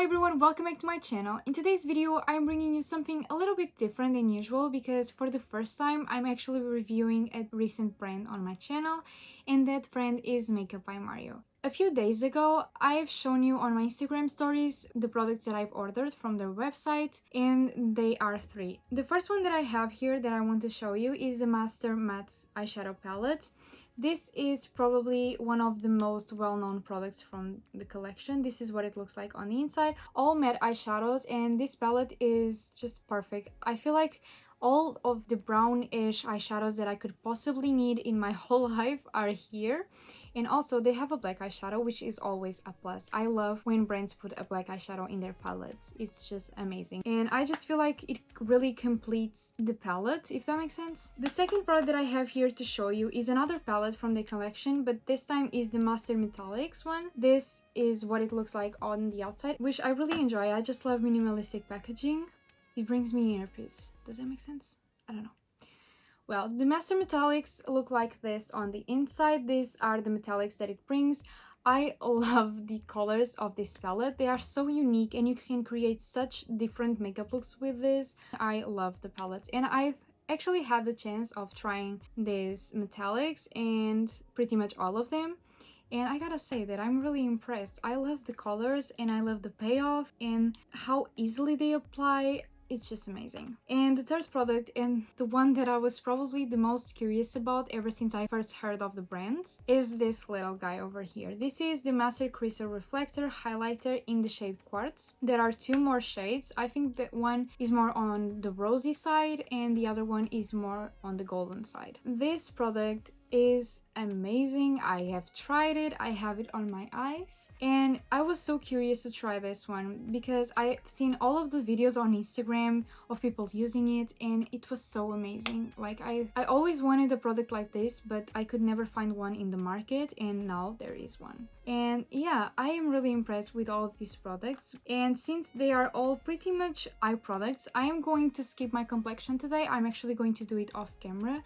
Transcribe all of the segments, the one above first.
Hi everyone, welcome back to my channel. In today's video, I'm bringing you something a little bit different than usual because for the first time, I'm actually reviewing a recent brand on my channel, and that brand is Makeup by Mario. A few days ago, I've shown you on my Instagram stories the products that I've ordered from their website, and they are three. The first one that I have here that I want to show you is the Master Matte Eyeshadow Palette. This is probably one of the most well-known products from the collection. This is what it looks like on the inside. All matte eyeshadows, and this palette is just perfect. I feel like all of the brownish eyeshadows that I could possibly need in my whole life are here. And also they have a black eyeshadow, which is always a plus. I love when brands put a black eyeshadow in their palettes. It's just amazing. And I just feel like it really completes the palette, if that makes sense. The second product that I have here to show you is another palette from the collection, but this time is the Master Metallics one. This is what it looks like on the outside, which I really enjoy. I just love minimalistic packaging. It brings me inner peace. Does that make sense? I don't know. Well, the Master Metallics look like this on the inside. These are the metallics that it brings. I love the colors of this palette. They are so unique and you can create such different makeup looks with this. I love the palettes, and I've actually had the chance of trying these metallics and pretty much all of them. And I gotta say that I'm really impressed. I love the colors and I love the payoff and how easily they apply. It's just amazing. And the third product, and the one that I was probably the most curious about ever since I first heard of the brand, is this little guy over here. This is the Master Crystal Reflector Highlighter in the shade Quartz. There are two more shades. I think that one is more on the rosy side and the other one is more on the golden side. This product is amazing. I have tried it, I have it on my eyes, and I was so curious to try this one because I've seen all of the videos on Instagram of people using it, and it was so amazing. Like I always wanted a product like this, but I could never find one in the market, and now there is one. And yeah, I am really impressed with all of these products, and since they are all pretty much eye products, I am going to skip my complexion today. I'm actually going to do it off camera.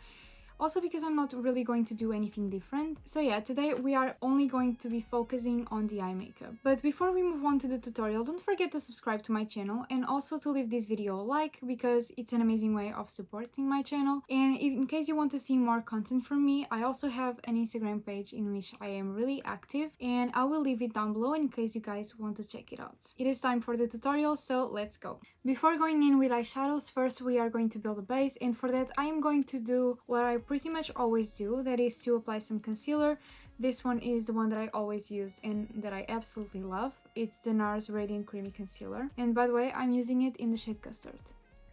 Also because I'm not really going to do anything different. So yeah, today we are only going to be focusing on the eye makeup. But before we move on to the tutorial, don't forget to subscribe to my channel and also to leave this video a like because it's an amazing way of supporting my channel. And in case you want to see more content from me, I also have an Instagram page in which I am really active, and I will leave it down below in case you guys want to check it out. It is time for the tutorial, so let's go. Before going in with eyeshadows, first we are going to build a base, and for that I am going to do what I pretty much always do, that is to apply some concealer. This one is the one that I always use and that I absolutely love. It's the NARS Radiant Creamy Concealer, and by the way, I'm using it in the shade Custard.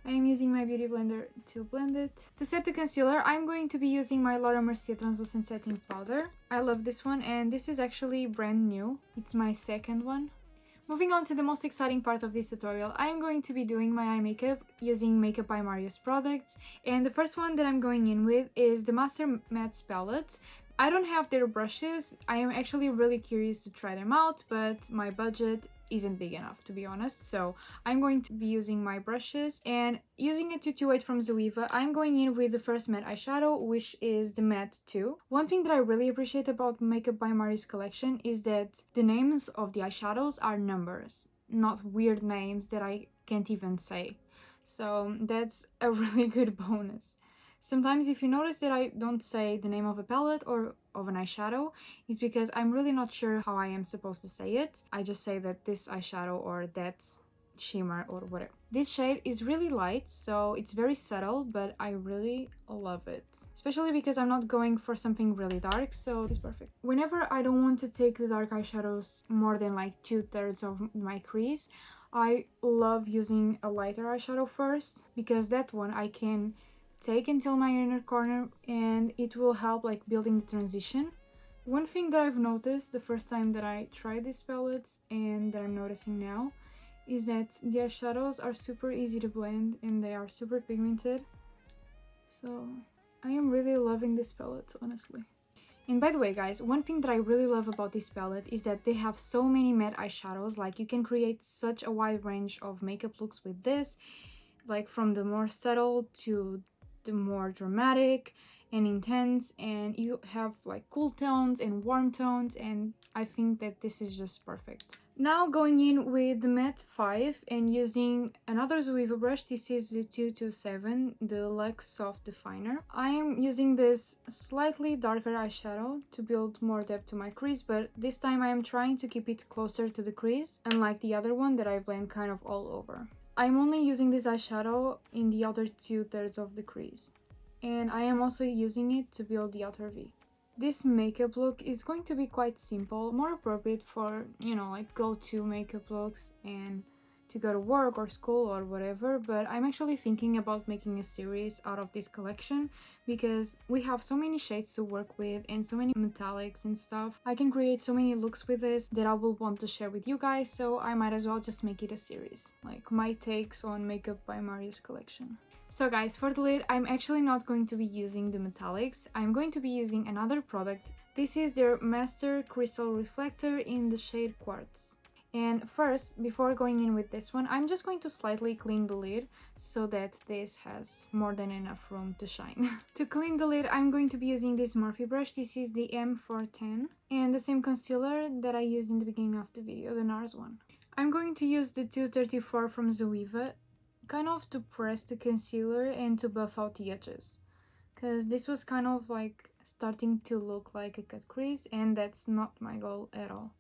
I am using my beauty blender to blend it. To set the concealer, I'm going to be using my Laura Mercier Translucent Setting Powder. I love this one, and this is actually brand new. It's my second one. Moving on to the most exciting part of this tutorial, I am going to be doing my eye makeup using Makeup by Mario's products, and the first one that I'm going in with is the Master Matte Palette. I don't have their brushes. I am actually really curious to try them out, but my budget isn't big enough, to be honest, so I'm going to be using my brushes and using a 228 from Zoeva. I'm going in with the first matte eyeshadow, which is the Matte 2. One thing that I really appreciate about Makeup by Mario's collection is that the names of the eyeshadows are numbers, not weird names that I can't even say, so that's a really good bonus. Sometimes if you notice that I don't say the name of a palette or of an eyeshadow, it's because I'm really not sure how I am supposed to say it. I just say that this eyeshadow or that shimmer or whatever. This shade is really light, so it's very subtle, but I really love it. Especially because I'm not going for something really dark, so it's perfect. Whenever I don't want to take the dark eyeshadows more than like 2/3 of my crease, I love using a lighter eyeshadow first, because that one I can take until my inner corner and it will help like building the transition. One thing that I've noticed the first time that I tried these palettes and that I'm noticing now is that the eyeshadows are super easy to blend and they are super pigmented. So I am really loving this palette, honestly. And by the way guys, one thing that I really love about this palette is that they have so many matte eyeshadows. Like you can create such a wide range of makeup looks with this, like from the more subtle to the more dramatic and intense, and you have like cool tones and warm tones, and I think that this is just perfect. Now going in with the matte 5 and using another Zoeva brush. This is the 227, the Luxe Soft Definer. I am using this slightly darker eyeshadow to build more depth to my crease, but this time I am trying to keep it closer to the crease, unlike the other one that I blend kind of all over. I'm only using this eyeshadow in the outer 2/3 of the crease, and I am also using it to build the outer V. This makeup look is going to be quite simple, more appropriate for, you know, like go-to makeup looks and to go to work or school or whatever, but I'm actually thinking about making a series out of this collection because we have so many shades to work with and so many metallics and stuff. I can create so many looks with this that I will want to share with you guys, so I might as well just make it a series, like my takes on Makeup by Mari's collection. So guys, for the lid, I'm actually not going to be using the metallics. I'm going to be using another product. This is their Master Crystal Reflector in the shade Quartz. And first, before going in with this one, I'm just going to slightly clean the lid so that this has more than enough room to shine. To clean the lid, I'm going to be using this Morphe brush. This is the M410 and the same concealer that I used in the beginning of the video, the NARS one. I'm going to use the 234 from Zoeva, kind of to press the concealer and to buff out the edges, because this was kind of like starting to look like a cut crease, and that's not my goal at all.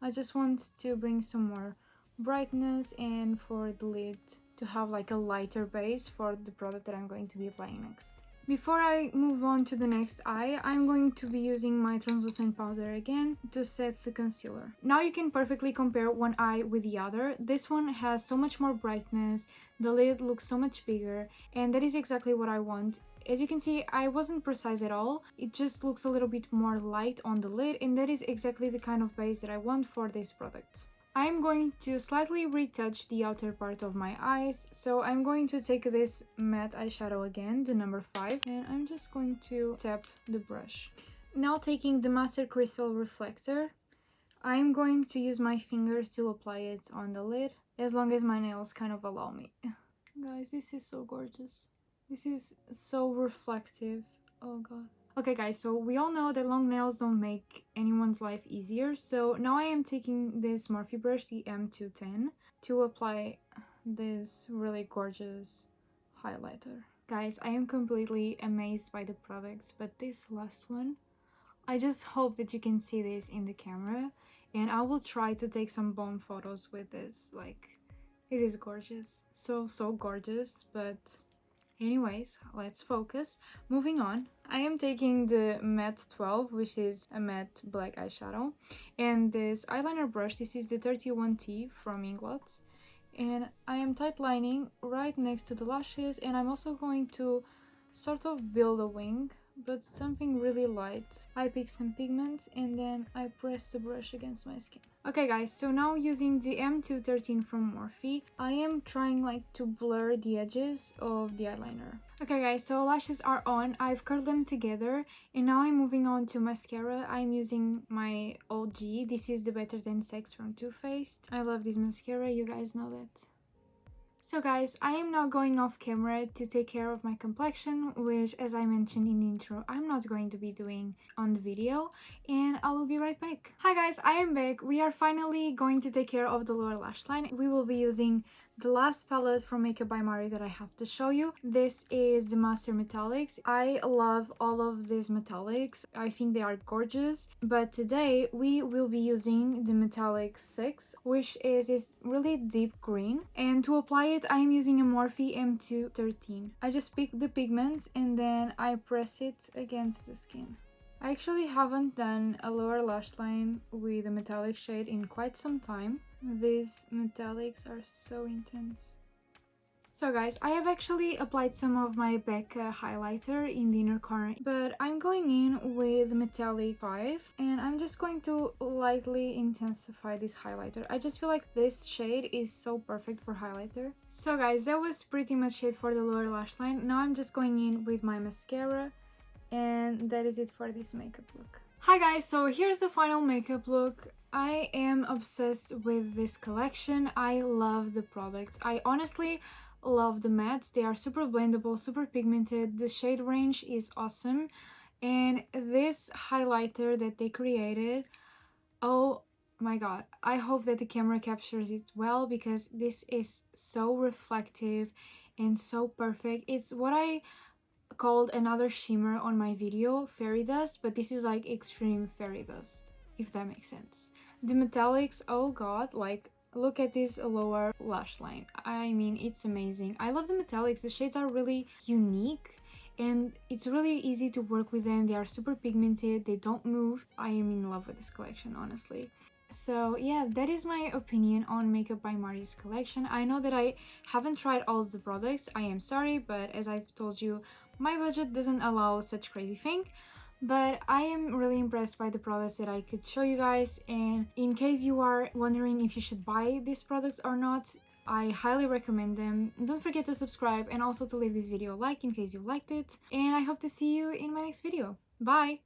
I just want to bring some more brightness and for the lid to have like a lighter base for the product that I'm going to be applying next. Before I move on to the next eye, I'm going to be using my translucent powder again to set the concealer. Now you can perfectly compare one eye with the other. This one has so much more brightness, the lid looks so much bigger, and that is exactly what I want. As you can see, I wasn't precise at all. It just looks a little bit more light on the lid, and that is exactly the kind of base that I want for this product. I'm going to slightly retouch the outer part of my eyes, so I'm going to take this matte eyeshadow again, the number 5, and I'm just going to tap the brush. Now taking the Master Crystal Reflector, I'm going to use my finger to apply it on the lid, as long as my nails kind of allow me. Guys, this is so gorgeous. This is so reflective. Oh god. Okay guys, so we all know that long nails don't make anyone's life easier, so now I am taking this Morphe brush, the M210, to apply this really gorgeous highlighter. Guys, I am completely amazed by the products, but this last one, I just hope that you can see this in the camera, and I will try to take some bomb photos with this. Like, it is gorgeous. So gorgeous, but anyways, let's focus. Moving on, I am taking the matte 12, which is a matte black eyeshadow, and this eyeliner brush. This is the 31T from Inglot, and I am tight lining right next to the lashes, and I'm also going to sort of build a wing, but something really light. I pick some pigments and then I press the brush against my skin. Okay guys, so now using the M213 from Morphe, I am trying like to blur the edges of the eyeliner. Okay guys, so lashes are on. I've curled them together, and now I'm moving on to mascara. I'm using my OG. This is the Better Than Sex from Too Faced. I love this mascara, you guys know that. So guys, I am now going off camera to take care of my complexion, which, as I mentioned in the intro, I'm not going to be doing on the video, and I will be right back. Hi guys, I am back. We are finally going to take care of the lower lash line. We will be using the last palette from Makeup by Mari that I have to show you. This is the Master Metallics. I love all of these metallics. I think they are gorgeous, but today we will be using the Metallic 6, which is this really deep green, and to apply it I am using a Morphe M213. I just pick the pigments and then I press it against the skin. I actually haven't done a lower lash line with a metallic shade in quite some time. These metallics are so intense. So guys, I have actually applied some of my Becca highlighter in the inner corner, but I'm going in with Metallic 5 and I'm just going to lightly intensify this highlighter. I just feel like this shade is so perfect for highlighter. So guys, that was pretty much it for the lower lash line. Now I'm just going in with my mascara, and that is it for this makeup look. Hi guys, so here's the final makeup look. I am obsessed with this collection. I love the products. I honestly love the mattes. They are super blendable, super pigmented. The shade range is awesome, and this highlighter that they created, oh my god, I hope that the camera captures it well because this is so reflective and so perfect. It's what I called another shimmer on my video, fairy dust, but this is like extreme fairy dust, if that makes sense. The metallics, oh god, like look at this lower lash line. I mean, it's amazing. I love the metallics. The shades are really unique and it's really easy to work with them. They are super pigmented, they don't move. I am in love with this collection, honestly. So yeah, that is my opinion on Makeup by Marty's collection. I know that I haven't tried all of the products, I am sorry, but as I've told you, my budget doesn't allow such crazy thing. But I am really impressed by the products that I could show you guys, and in case you are wondering if you should buy these products or not, I highly recommend them. Don't forget to subscribe and also to leave this video a like in case you liked it, and I hope to see you in my next video. Bye!